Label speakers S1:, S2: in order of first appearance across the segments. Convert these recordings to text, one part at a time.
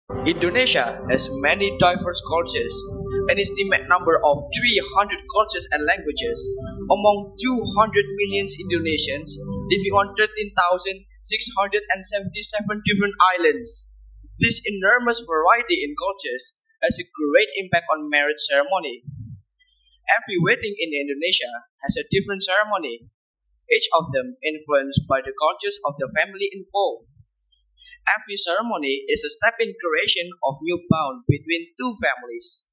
S1: Indonesia has many diverse cultures, an estimate number of 300 cultures and languages, among 200 million Indonesians living on 13,677 different islands. This enormous variety in cultures has a great impact on marriage ceremony. Every wedding in Indonesia has a different ceremony, each of them influenced by the cultures of the family involved. Every ceremony is a step in creation of new bond between two families.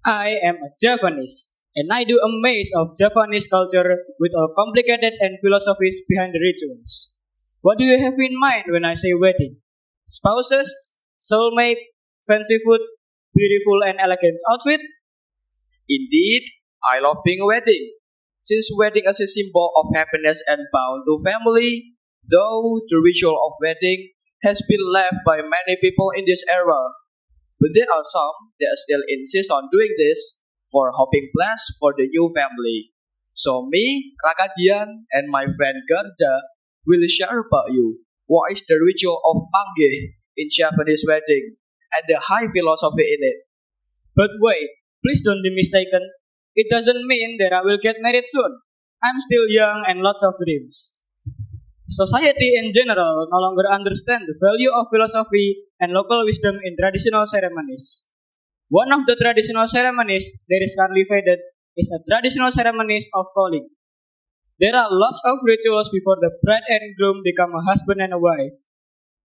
S2: I am a Javanese, and I do a maze of Javanese culture with all complicated and philosophies behind the rituals. What do you have in mind when I say wedding? Spouses, soulmate, fancy food, beautiful and elegant outfit?
S1: Indeed, I love being a wedding. Since wedding is a symbol of happiness and bound to family, though the ritual of wedding has been left by many people in this era. But there are some that still insist on doing this for hoping bless for the new family. So me, Rakadian, and my friend Garda will share about you what is the ritual of Panggih in Japanese wedding and the high philosophy in it.
S2: But wait, please don't be mistaken. It doesn't mean that I will get married soon. I'm still young and lots of dreams. Society in general no longer understand the value of philosophy and local wisdom in traditional ceremonies. One of the traditional ceremonies that is currently faded is a traditional ceremonies of calling. There are lots of rituals before the bride and groom become a husband and a wife.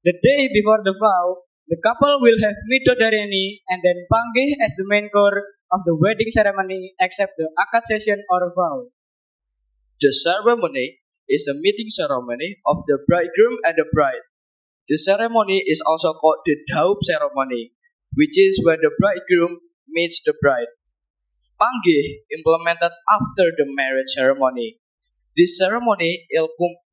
S2: The day before the vow, the couple will have Midodareni and then Panggih as the main core of the wedding ceremony except the akad session or vow.
S1: The ceremony is a meeting ceremony of the bridegroom and the bride. The ceremony is also called the daub ceremony, which is when the bridegroom meets the bride. Panggih implemented after the marriage ceremony. This ceremony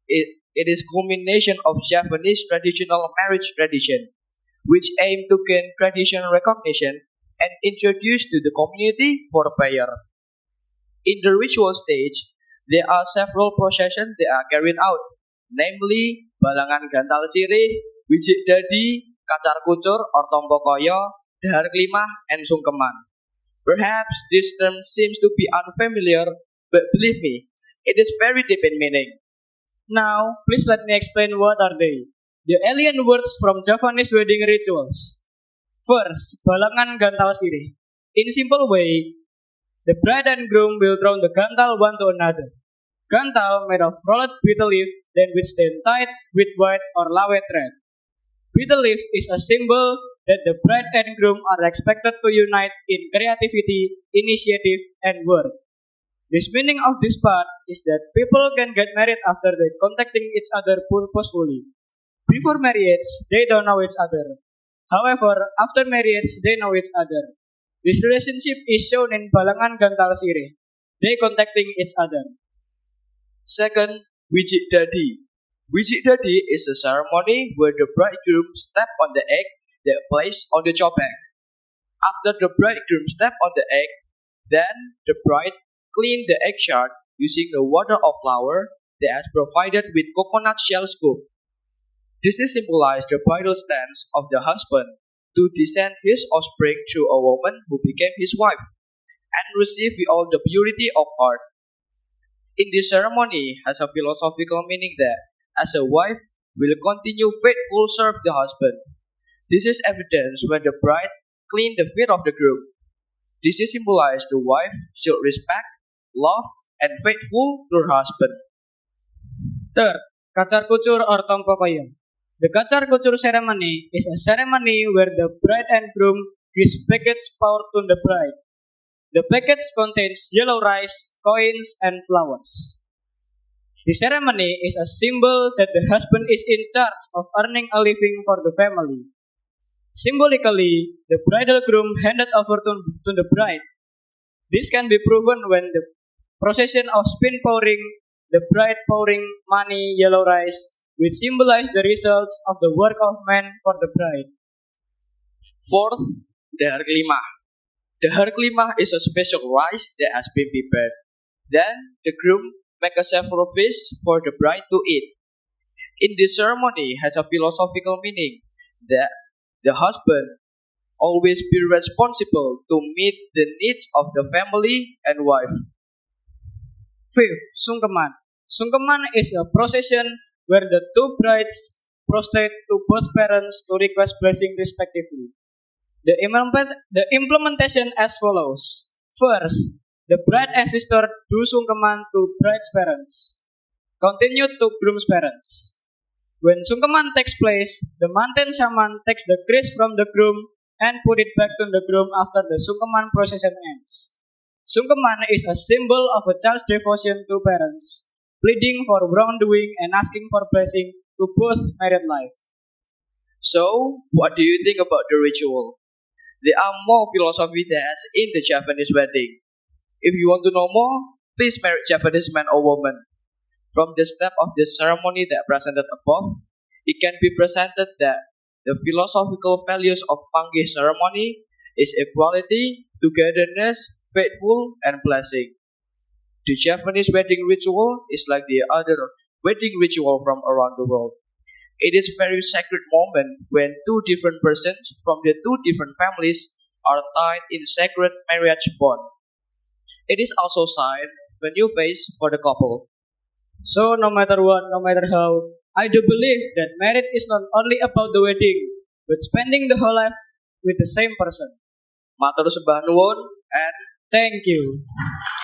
S1: it is culmination of Japanese traditional marriage tradition, which aim to gain traditional recognition and introduce to the community for a pair. In the ritual stage, there are several processions that are carried out, namely balangan gantal sirih, wijik dadi, kacar kucur or tompo koyo, dahar klimah, and sungkeman. Perhaps this term seems to be unfamiliar, but believe me, it is very deep in meaning.
S2: Now, please let me explain what are they. The alien words from Javanese wedding rituals. First, balangan gantal sirih. In simple way, the bride and groom will throw the gantal one to another. Gantal made of rolled betel leaf, then which then tied with white or lawe thread. Betel leaf is a symbol that the bride and groom are expected to unite in creativity, initiative, and work. This meaning of this part is that people can get married after they contacting each other purposefully. Before marriage, they don't know each other. However, after marriage, they know each other. This relationship is shown in balangan gantal sirih. They contacting each other.
S1: Second, wijik dadi. Wijik dadi is a ceremony where the bridegroom step on the egg that placed on the cobek. After the bridegroom step on the egg, then the bride clean the egg shard using the water of flower that is provided with coconut shell scoop. This is symbolized the bridal stance of the husband to descend his offspring through a woman who became his wife and receive all the purity of heart. In this ceremony has a philosophical meaning that, as a wife, will continue faithful serve the husband. This is evidence when the bride clean the feet of the groom. This is symbolized the wife should respect, love, and faithful to her husband.
S2: Third, kacar kucur or tompo koyo. The kacar kucur ceremony is a ceremony where the bride and groom gives package power to the bride. The package contains yellow rice, coins, and flowers. The ceremony is a symbol that the husband is in charge of earning a living for the family. Symbolically, the bridal groom handed over to the bride. This can be proven when the procession of spin pouring, the bride pouring money, yellow rice, which symbolize the results of the work of man for the bride.
S1: Fourth, dahar klimah. Dahar klimah is a special rice that has been prepared. Then the groom make a several feast for the bride to eat. In this ceremony has a philosophical meaning that The husband always be responsible to meet the needs of the family and wife.
S2: Fifth, sungkeman. Sungkeman is a procession where the two brides prostrate to both parents to request blessing respectively. The implementation as follows. First, the bride and sister do sungkeman to bride's parents. Continued to groom's parents. When sungkeman takes place, the manten shaman takes the grace from the groom and put it back to the groom after the sungkeman procession ends. Sungkeman is a symbol of a child's devotion to parents, pleading for wrongdoing and asking for blessing to both married life.
S1: So, what do you think about the ritual? There are more philosophy as in the Javanese wedding. If you want to know more, please marry Javanese man or woman. From the step of the ceremony that presented above, it can be presented that the philosophical values of Panggih ceremony is equality, togetherness, faithful, and blessing. The Javanese wedding ritual is like the other wedding ritual from around the world. It is a very sacred moment when two different persons from the two different families are tied in sacred marriage bond. It is also sign of a new phase for the couple.
S2: So no matter what, no matter how, I do believe that marriage is not only about the wedding, but spending the whole life with the same person.
S1: Matur sembah nuwun and
S2: Thank you.